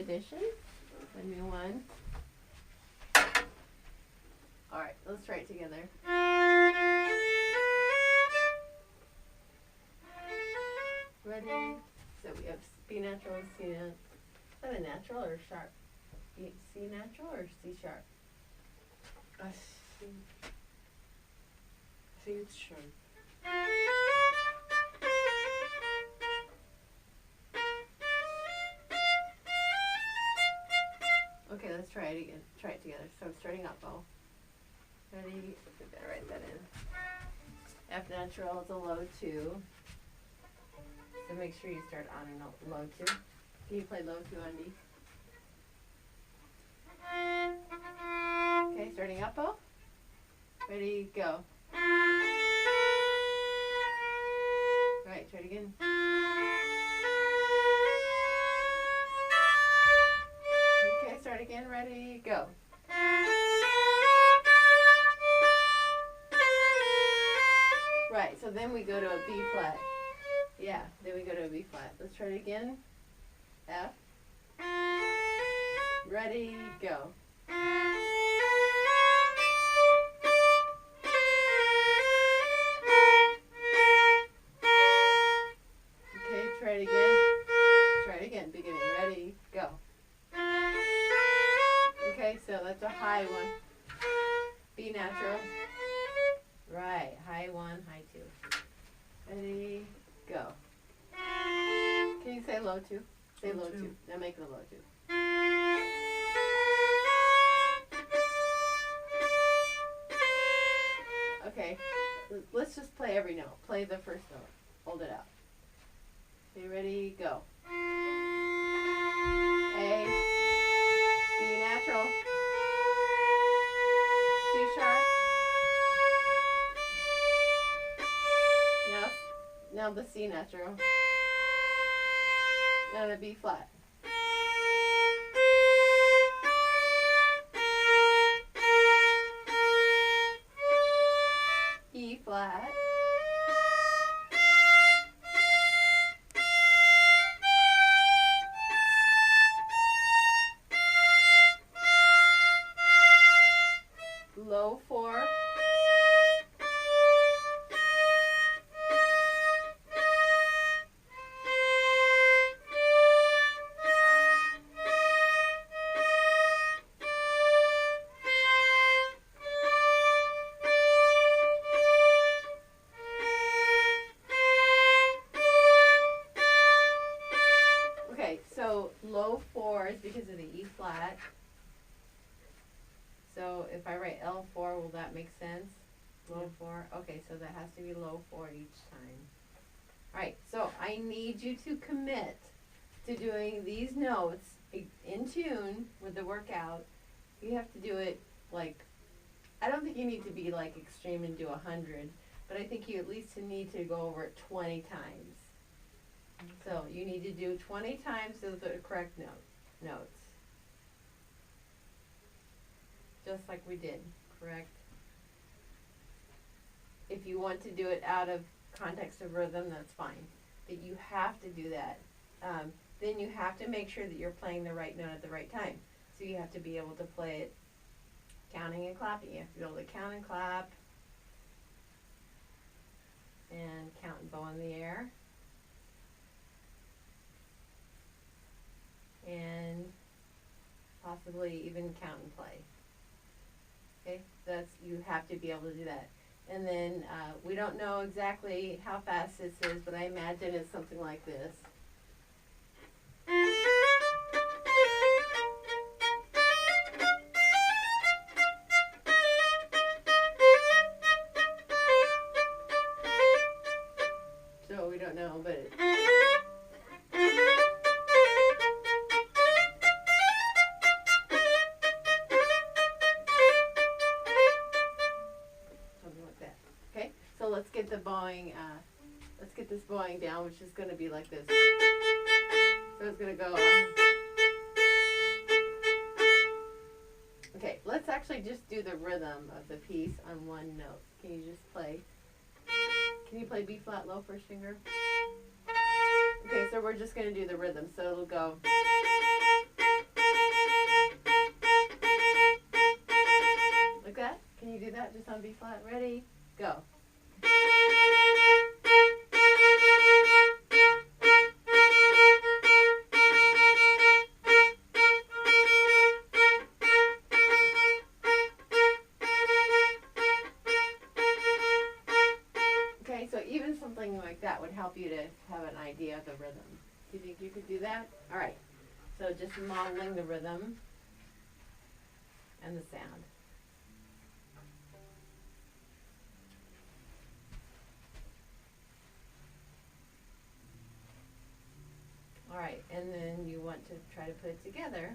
edition, a new one. All right, let's try it together. Ready? So we have B natural and C natural. Is that a natural or sharp? C natural or C sharp? I think it's sharp. Okay, let's try it again. Try it together. So I'm starting up, bow. Ready? We better write that in. F natural is a low 2. So make sure you start on a low 2. Can you play low 2 on D? Okay, starting up, bow. Ready, go. Right, try it again. Okay, start again. Ready, go. Right, so then we go to a B flat. Yeah, then we go to a B flat. Let's try it again. F. Ready, go. Okay, try it again. Try it again. Beginning. Ready, go. Okay, so that's a high one. B natural. Right, high 1, high 2. Ready, go. Can you say low 2? Say low 2. Now make it a low 2. Okay, let's just play every note. Play the first note. Hold it out. Okay, ready, go. A, B natural, C sharp. Now the C natural. Now the B flat. E flat. Low 4. So low 4 is because of the E flat. So if I write L4, will that make sense? Low 4? Okay, so that has to be low 4 each time. Alright, so I need you to commit to doing these notes in tune with the workout. You have to do it like, I don't think you need to be like extreme and do 100, but I think you at least need to go over it 20 times. So you need to do 20 times the correct notes. Just like we did, correct? If you want to do it out of context of rhythm, that's fine. But you have to do that. Then you have to make sure that you're playing the right note at the right time. So you have to be able to play it counting and clapping. You have to be able to count and clap. And count and bow in the air. And possibly even count and play. Okay, you have to be able to do that. And then we don't know exactly how fast this is, but I imagine it's something like this. So we don't know, but let's get the bowing, let's get this bowing down, which is going to be like this. So it's going to go on. Okay, let's actually just do the rhythm of the piece on one note. Can you just play? Can you play B flat low first finger? Okay, so we're just going to do the rhythm. So it'll go. flat, just on B flat. Ready? Go. Okay, so even something like that would help you to have an idea of the rhythm. Do you think you could do that? All right. So just modeling the rhythm and the sound. All right, and then you want to try to put it together,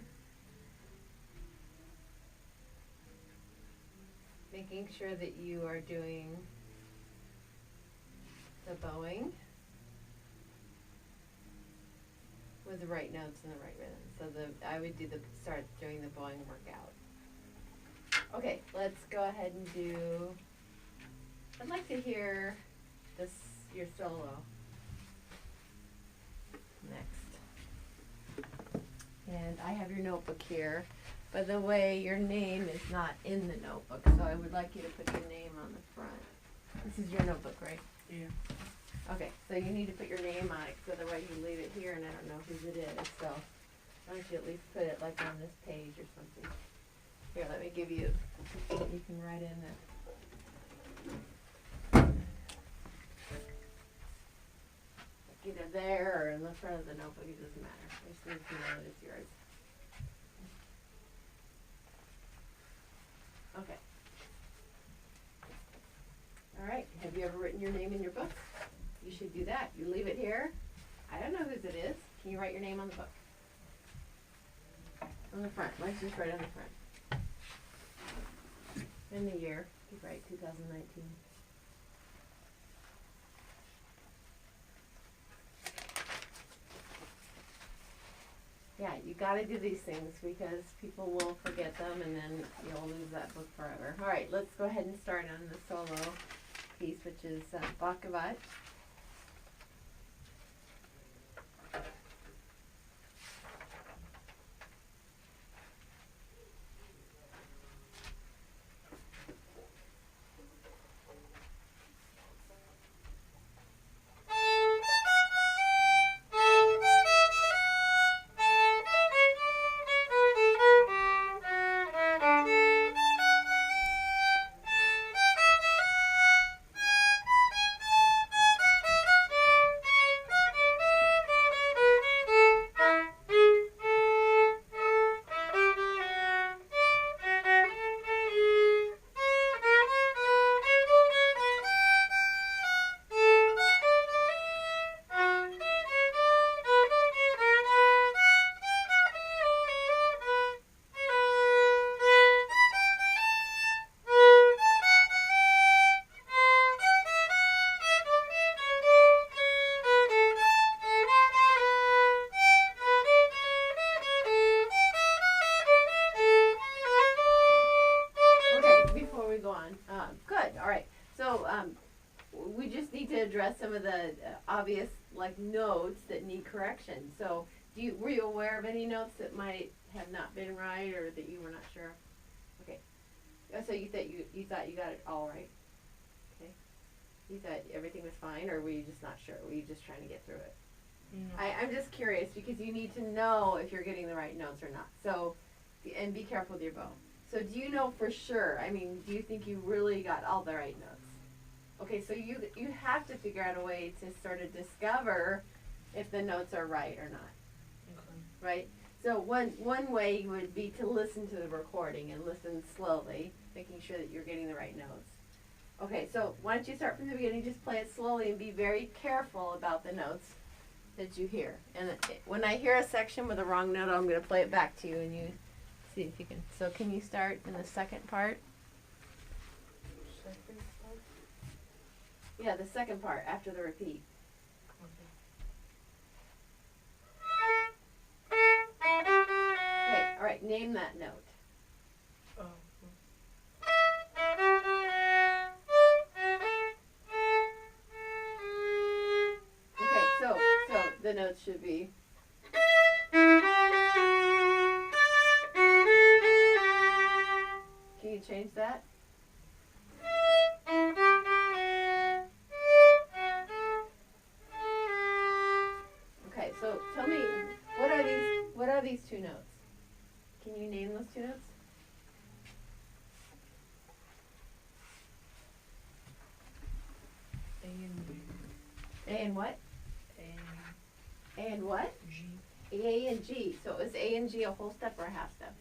making sure that you are doing the bowing with the right notes and the right rhythm. So I would start doing the bowing workout. Okay, let's go ahead and do. I'd like to hear your solo next. And I have your notebook here. By the way, your name is not in the notebook, so I would like you to put your name on the front. This is your notebook, right? Yeah. Okay, so you need to put your name on it, because otherwise you leave it here and I don't know whose it is. So why don't you at least put it like on this page or something. Here, let me give you something that you can write in it. Either there or in the front of the notebook, it doesn't matter. I just need to know that it's yours. Okay. All right, have you ever written your name in your book? You should do that. You leave it here. I don't know whose it is. Can you write your name on the book? On the front. Let's just write on the front. And the year. You write 2019. Yeah, you gotta do these things because people will forget them and then you'll lose that book forever. All right, let's go ahead and start on the solo piece, which is Bhagavat. Good. All right. So we just need to address some of the obvious notes that need correction. So were you aware of any notes that might have not been right or that you were not sure? Okay. So you thought you got it all right. Okay. You thought everything was fine, or were you just not sure? Were you just trying to get through it? I'm just curious because you need to know if you're getting the right notes or not. So, and be careful with your bow. So do you know for sure? I mean, do you think you really got all the right notes? Okay, so you have to figure out a way to sort of discover if the notes are right or not. Okay. Right? So one way would be to listen to the recording and listen slowly, making sure that you're getting the right notes. Okay, so why don't you start from the beginning, just play it slowly and be very careful about the notes that you hear. And when I hear a section with a wrong note, I'm going to play it back to you and you see if you can. So can you start in the second part? Second part? Yeah, the second part after the repeat. Okay, all right, name that note. Oh. Okay, so the notes should be. Can you change that? these two notes? Can you name those two notes? A and B. A and what? A A and what? and G. A and G. So is A and G a whole step or a half step?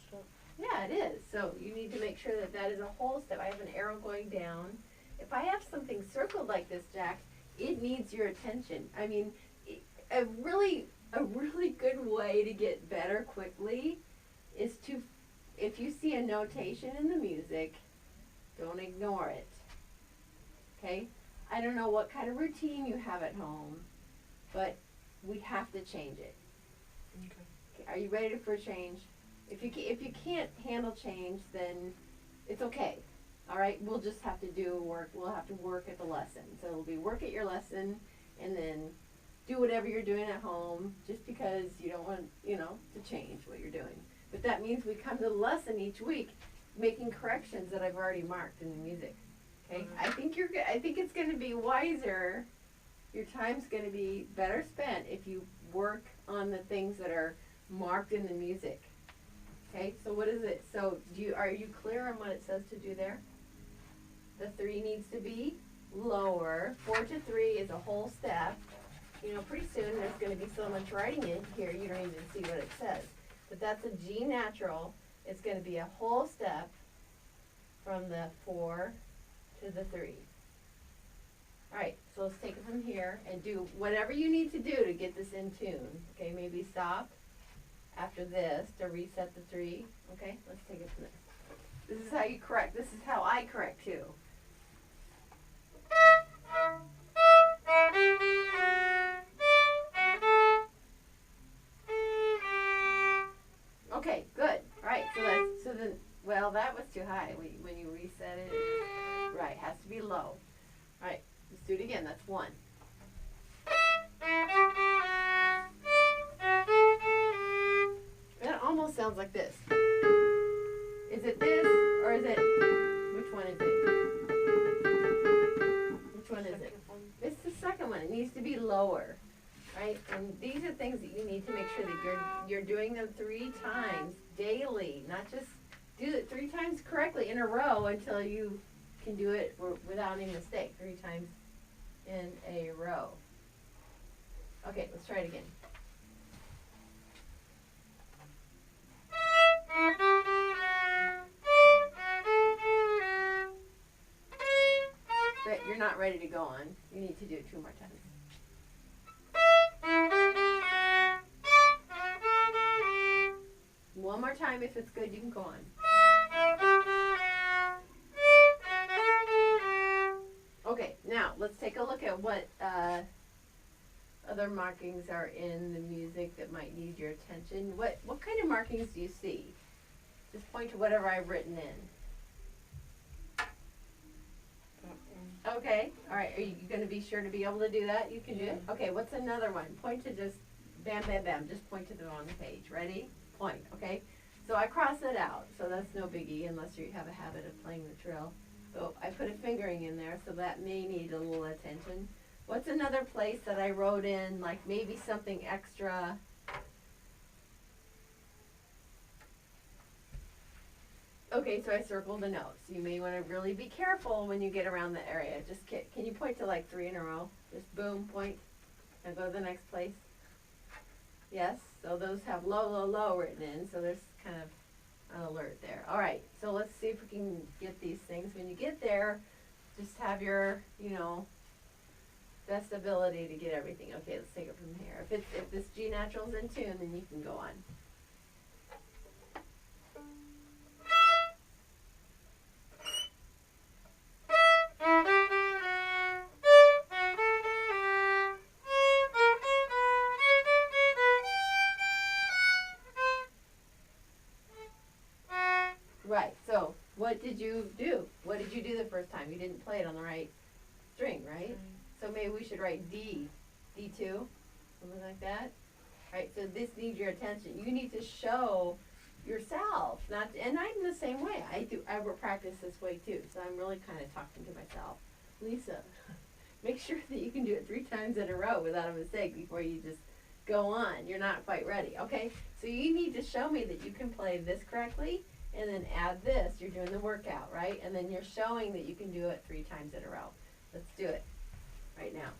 Stop. Yeah, it is. So you need to make sure that that is a whole step. I have an arrow going down. If I have something circled like this, Jack, it needs your attention. I mean, a really good way to get better quickly is to, if you see a notation in the music, don't ignore it. Okay? I don't know what kind of routine you have at home, but we have to change it. Okay. Are you ready for a change? If you can't handle change, then it's okay. All right, we'll just have to do work. We'll have to work at the lesson. So it'll be work at your lesson, and then do whatever you're doing at home. Just because you don't want, to change what you're doing. But that means we come to the lesson each week, making corrections that I've already marked in the music. Okay, I think it's going to be wiser. Your time's going to be better spent if you work on the things that are marked in the music. Okay, so what is it? So are you clear on what it says to do there? The 3 needs to be lower. 4 to 3 is a whole step. Pretty soon there's going to be so much writing in here you don't even see what it says. But that's a G natural. It's going to be a whole step from the 4 to the 3. Alright, so let's take it from here and do whatever you need to do to get this in tune. Okay, maybe stop after this to reset the 3. Okay, let's take it from there. This is how you correct. This is how I correct too. Okay, good. Alright, that was too high. When you reset it, right, has to be low. Alright, let's do it again. That's 1. That almost sounds like this. Is it this, or is it, which one is it? Which one is it? It's the second one. It needs to be lower, right? And these are things that you need to make sure that you're doing them 3 times daily, not just do it 3 times correctly in a row until you can do it without any mistake. 3 times in a row. Okay, let's try it again. But you're not ready to go on. You need to do it 2 more times. One more time. If it's good, you can go on. Okay, now let's take a look at what other markings are in the music that might need your attention. What kind of markings do you see? Just point to whatever I've written in. Okay, all right. Are you going to be sure to be able to do that? You can do it? Okay, what's another one? Point to just bam, bam, bam. Just point to the wrong page. Ready? Point, okay? So I cross it out, so that's no biggie unless you have a habit of playing the trill. So I put a fingering in there, so that may need a little attention. What's another place that I wrote in, like maybe something extra? Okay, so I circled the notes. You may want to really be careful when you get around the area. Just can you point to like 3 in a row? Just boom, point, and go to the next place. Yes, so those have low, low, low written in, so there's kind of an alert there. All right, so let's see if we can get these things. When you get there, just have your, best ability to get everything. Okay, let's take it from here. If this G natural's in tune, then you can go on. Right, so what did you do? What did you do the first time? You didn't play it on the right string, right? So maybe we should write D, D2, something like that. Right, so this needs your attention. You need to show yourself, and I'm the same way. I will practice this way too, so I'm really kind of talking to myself. Lisa, make sure that you can do it 3 times in a row without a mistake before you just go on. You're not quite ready. Okay? So you need to show me that you can play this correctly and then add this. You're doing the workout, right? And then you're showing that you can do it 3 times in a row. Let's do it right now.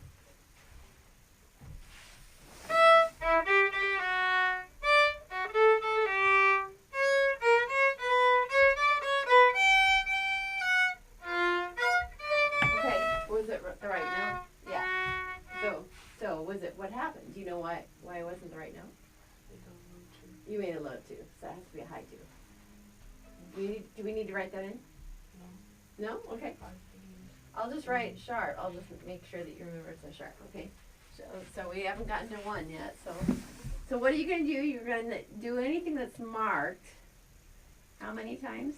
Okay, was it the right note? Yeah. So was it, what happened? Do you know why it wasn't the right note? I don't know too. You made a low 2, so that has to be a high 2. Do we need to write that in? No. No? Okay. I think I'll just write sharp. I'll just make sure that you remember it's a sharp, okay? So we haven't gotten to 1 yet. So what are you going to do? You're going to do anything that's marked. How many times?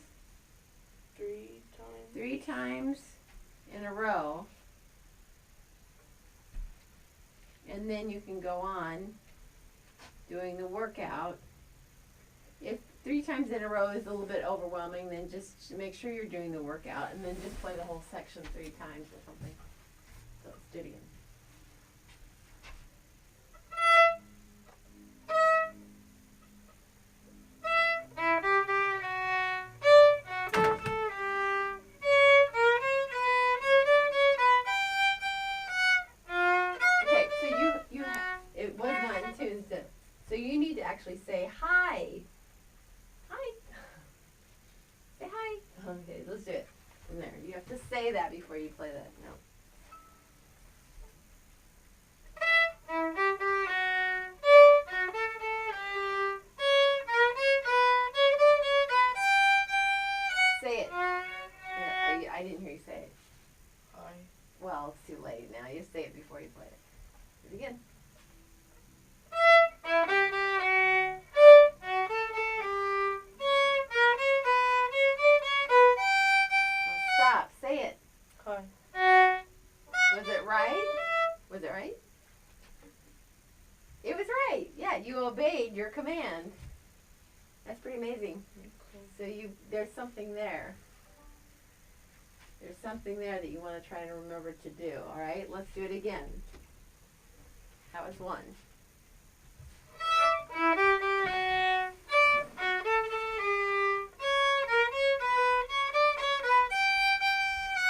3 times. 3 times in a row. And then you can go on doing the workout. If 3 times in a row is a little bit overwhelming, then just make sure you're doing the workout and then just play the whole section 3 times or something. So let's do it again. Okay, so it was 1, 2, and 6. So you need to actually say hi. Hi. Say hi. Okay, let's do it from there. You have to say that before you play that note. Say it. Here, I didn't hear you say it. I. Well, it's too late now. You say it before you play it. Do it again. Stop. Say it. Hi. Was it right? Was it right? It was right. Yeah, you obeyed your command. That's pretty amazing. So there's something there. There's something there that you want to try to remember to do. All right, let's do it again. That was 1.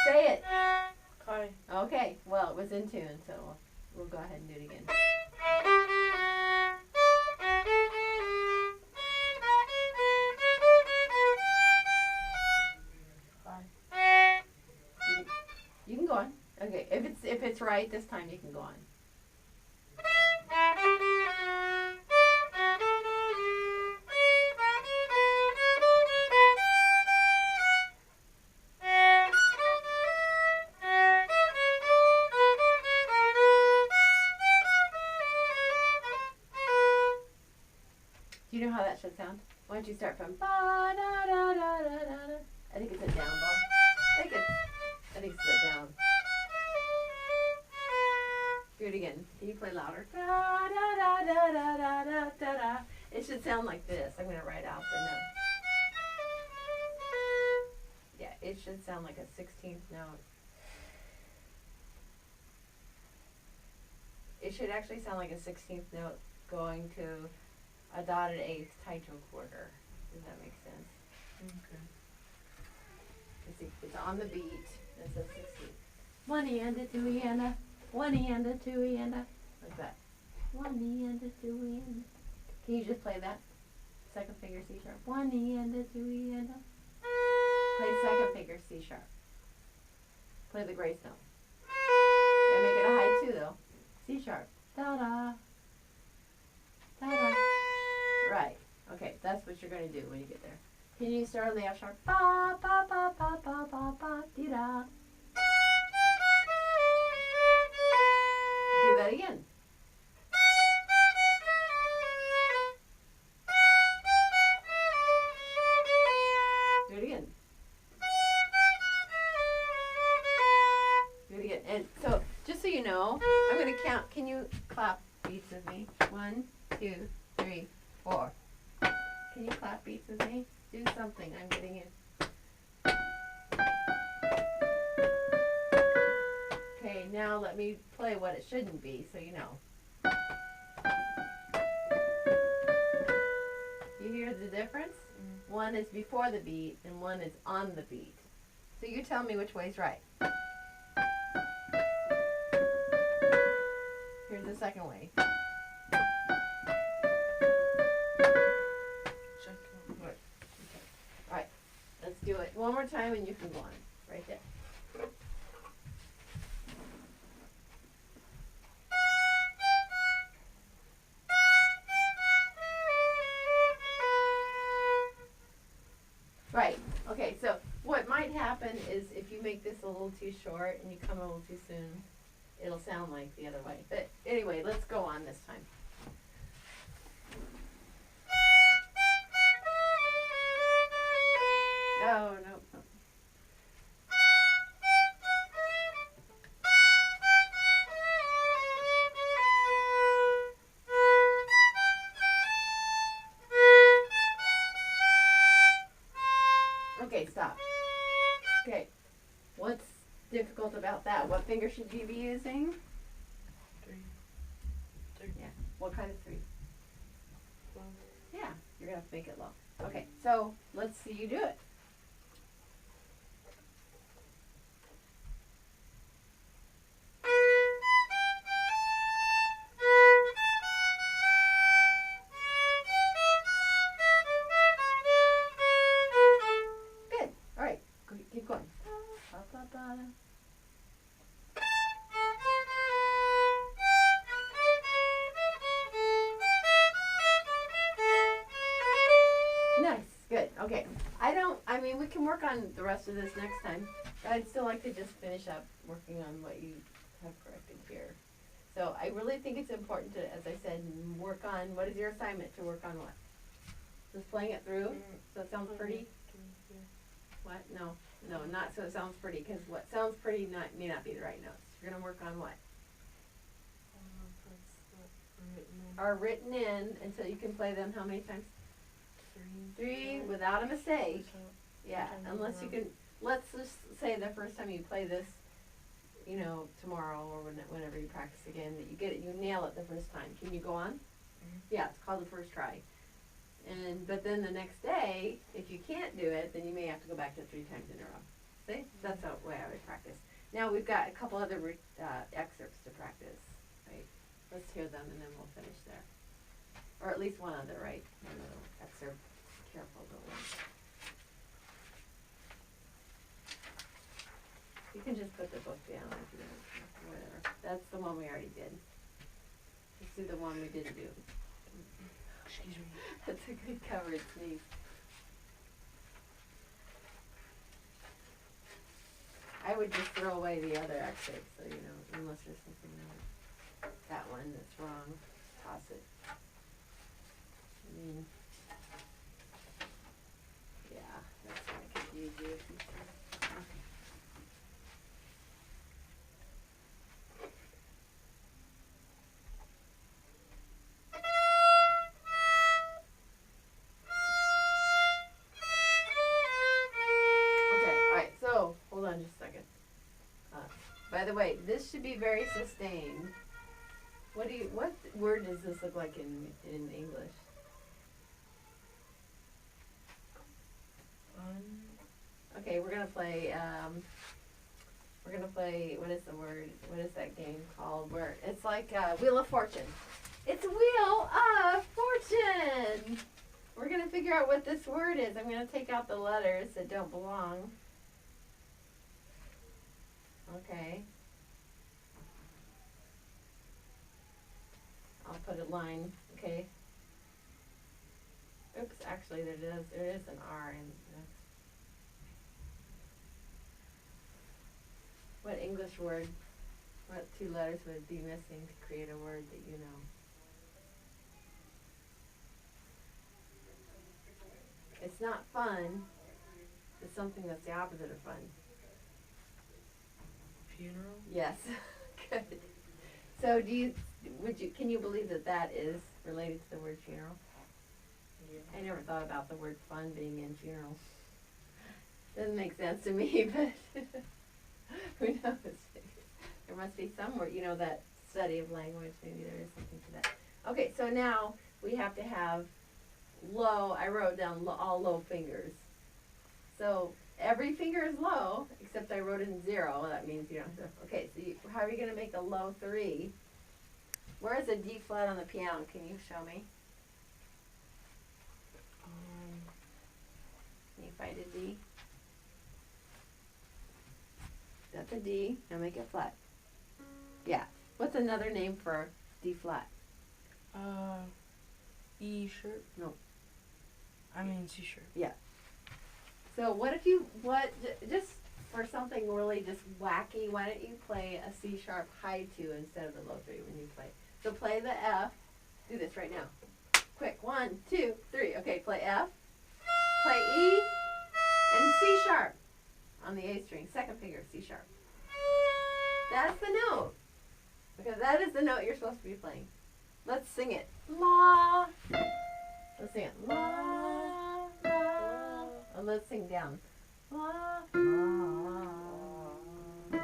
Say it. Hi. Okay, well, it was in tune, so we'll go ahead and do it again. Hi. You can go on. Okay, if it's right this time, you can go on. Do you know how that should sound? Why don't you start from ba da da da da da da? I think it's a down bow. I think it's a down. Do it again. Can you play louder? Da da da da da da da da da. It should sound like this. I'm gonna write out the note. Yeah, it should sound like a 16th note. It should actually sound like a 16th note going to a dotted eighth tied to a quarter. Does that make sense? Okay. It's on the beat. It's a 16th. 1 and a 2 and a 1 and a 2 and a, like that. 1 and a 2 and a. Can you just play that? Second finger C sharp. 1 and a 2 and a. Play second finger C sharp. Play the grace note. And make it a high 2 though. C sharp. Da da. Da da. Right. Okay, that's what you're going to do when you get there. Can you start on the F sharp? Ba ba ba ba ba ba ba dee da. Do that again. Do it again. Do it again. And so, just so you know, I'm going to count. Can you clap beats with me? 1, 2, 3, 4. Can you clap beats with me? Do something. I'm getting in. Okay, now let me play what it shouldn't be so you know. one is before the beat and one is on the beat. So you tell me which way's right. Here's the second way. Second. Alright, let's do it one more time and you can go on. Right there. Right, okay, so what might happen is if you make this a little too short and you come a little too soon, it'll sound like the other way. But anyway, let's go on this time. Oh, no, no. Okay, stop. Okay, what's difficult about that? What finger should you be using? 3. Yeah, what kind of 3? 12. Yeah, you're gonna have to make it low. Okay, so let's see you do it. Good. All right, keep going. Ba, ba, ba. Nice, good, okay. I mean, we can work on the rest of this next time, but I'd still like to just finish up working on what you have corrected here. So I really think it's important to, as I said, work on, what is your assignment to work on what? Just playing it through, so it sounds pretty? What? No, not so it sounds pretty, because what sounds pretty may not be the right notes. You're gonna work on what? Are written in until you can play them how many times? 3 without a mistake. Yeah, unless you can, let's just say the first time you play this, you know, tomorrow or whenever you practice again, that you get it, you nail it the first time. Can you go on? Yeah, it's called the first try. But then the next day, if you can't do it, then you may have to go back to 3 times in a row. See? That's the way I would practice. Now we've got a couple other excerpts to practice, right? Let's hear them and then we'll finish there. Or at least one other, right? One other excerpt. Careful, don't worry. You can just put the book down if you don't, whatever. That's the one we already did. Let's do the one we didn't do. Excuse me. That's a good covered sneeze. I would just throw away the other excerpt, so you know, unless there's something else. That one that's wrong, toss it. I mean, yeah, that's gonna confuse you if you see. Okay. Hold on just a second. By the way, this should be very sustained. What word does this look like in English? Okay, we're gonna play, what is the word, what is that game called, where, it's like, Wheel of Fortune. It's Wheel of Fortune! We're gonna figure out what this word is. I'm gonna take out the letters that don't belong. Okay. I'll put a line, okay. Oops, actually there is an R in this. What English word, what 2 letters would be missing to create a word that you know? It's not fun, it's something that's the opposite of fun. Funeral? Yes, good. So can you believe that is related to the word funeral? Yeah. I never thought about the word fun being in funerals. Doesn't make sense to me, but who knows? There must be some word, you know, that study of language, maybe there is something to that. Okay, so now we have to have low, I wrote down all low fingers. So every finger is low, except I wrote in 0. That means you don't have to. Okay, so how are you going to make a low 3? Where is a D flat on the piano? Can you show me? Can you find a D? That's a D. Now make it flat. Yeah. What's another name for D flat? E sharp. No. I mean C sharp. Yeah. So just for something really just wacky, why don't you play a C sharp high 2 instead of the low 3 when you play? So play the F. Do this right now. Quick. 1, 2, 3. Okay, play F. Play E and C sharp on the A string. Second finger, C sharp. That's the note. Because that is the note you're supposed to be playing. Let's sing it. La. Let's sing it. La, la. And let's sing down. La, la, la,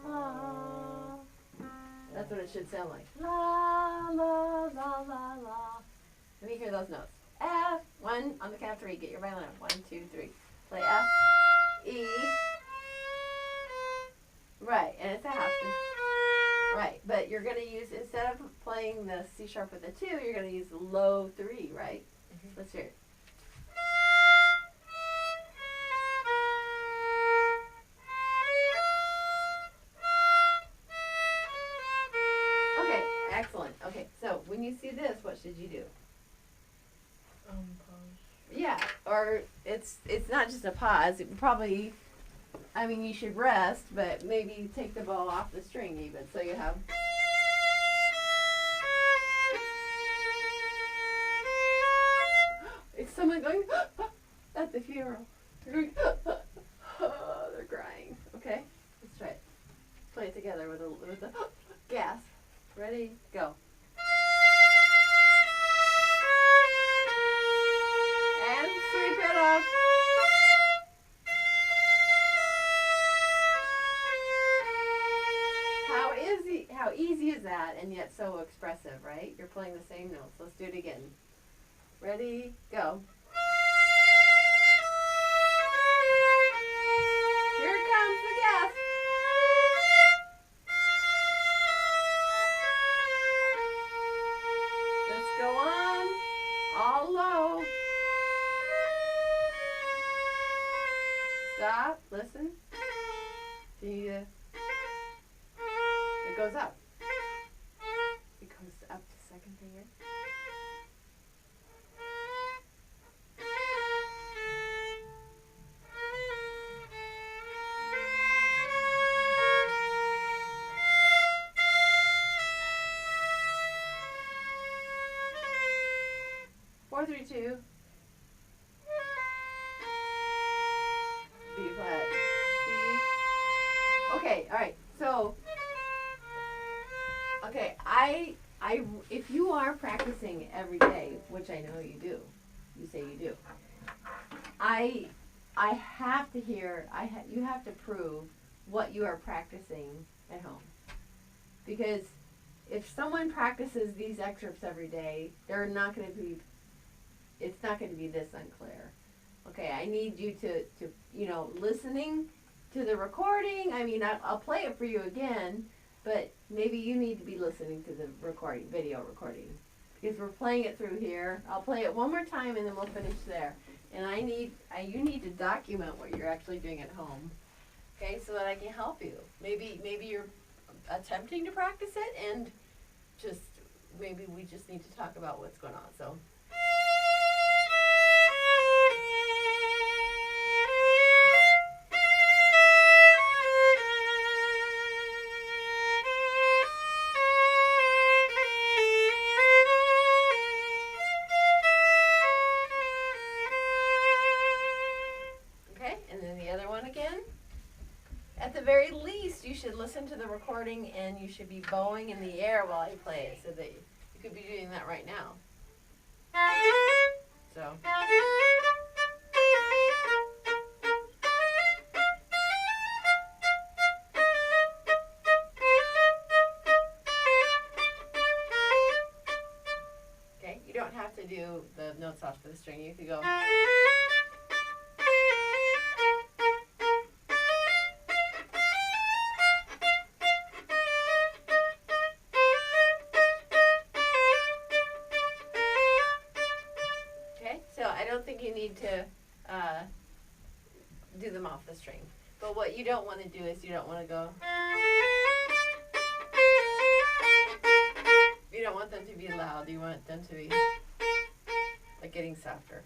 la. That's what it should sound like. La, la, la, la, la. Let me hear those notes. F. 1 on the count of 3. Get your violin up. 1, 2, 3. Play F. E. Right, and it's a half step. Right, but you're going to use, instead of playing the C sharp with a 2, you're going to use the low 3, right? Mm-hmm. Let's hear it. Okay, excellent. Okay, so when you see this, what should you do? Pause. Yeah, or it's not just a pause. It probably, I mean, you should rest, but maybe take the bow off the string even, so you have. Is someone going at the funeral? They're going, they're crying. Okay, let's try it. Play it together with a gasp. Ready? Go. And sweep it off. How easy is that, and yet so expressive, right? You're playing the same notes. Let's do it again. Ready? Go. Here comes the gasp. Let's go on. All low. Stop. Listen. Do you? It goes up. It goes up to second finger. Four, 3, 2. B flat. B. Okay. All right. So. Okay, if you are practicing every day, which I know you do, you say you do, I have to hear, you have to prove what you are practicing at home. Because if someone practices these excerpts every day, it's not going to be this unclear. Okay, I need you to listening to the recording, I mean, I'll play it for you again, but maybe you need to be listening to the video recording. Because we're playing it through here. I'll play it one more time and then we'll finish there. And you need to document what you're actually doing at home. Okay, so that I can help you. Maybe you're attempting to practice it and maybe we just need to talk about what's going on. So. Listen to the recording and you should be bowing in the air while you play it, so that you could be doing that right now. So. Okay, Okay, you don't have to do the notes off the string. You could go. Okay, so I don't think you need to do them off the string. But what you don't want to do is you don't want to go. You don't want them to be loud. You want them to be like getting softer.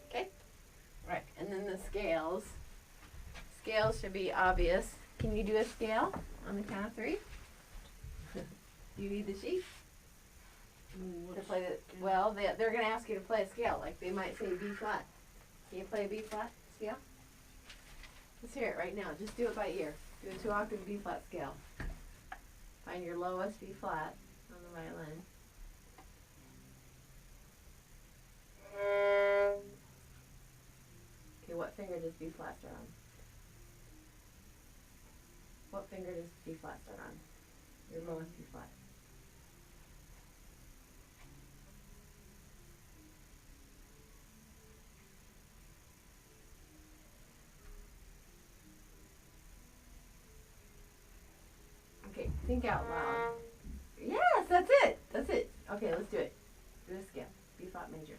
Okay? Right, and then the scales. Scales should be obvious. Can you do a scale on the count of 3? Do you need the sheet to play the? Well, they're going to ask you to play a scale. Like they might say B flat. Can you play a B flat scale? Let's hear it right now. Just do it by ear. Do a 2-octave B flat scale. Find your lowest B flat on the violin. Okay, what finger does B flat start on? What finger does B flat start on? Your lowest B flat. Okay, think out loud. Yes, that's it. That's it. Okay, let's do it. Do a scale. B flat major.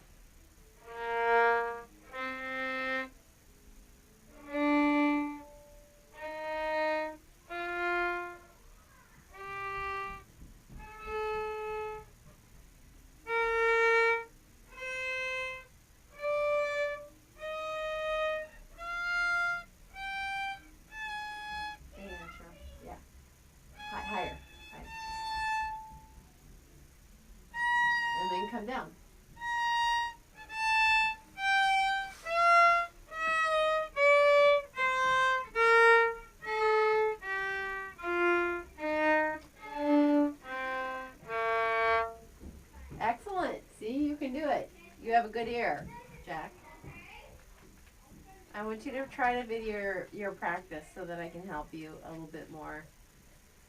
Yeah. Higher. And then come down. Excellent. See, you can do it. You have a good ear, Jack. I want you to try to video your practice so that I can help you a little bit more.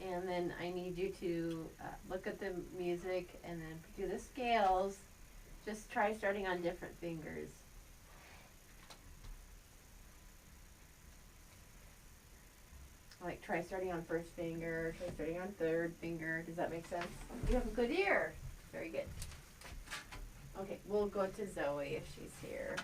And then I need you to look at the music and then do the scales. Just try starting on different fingers. Like try starting on first finger, try starting on third finger. Does that make sense? You have a good ear. Very good. Okay, we'll go to Zoe if she's here.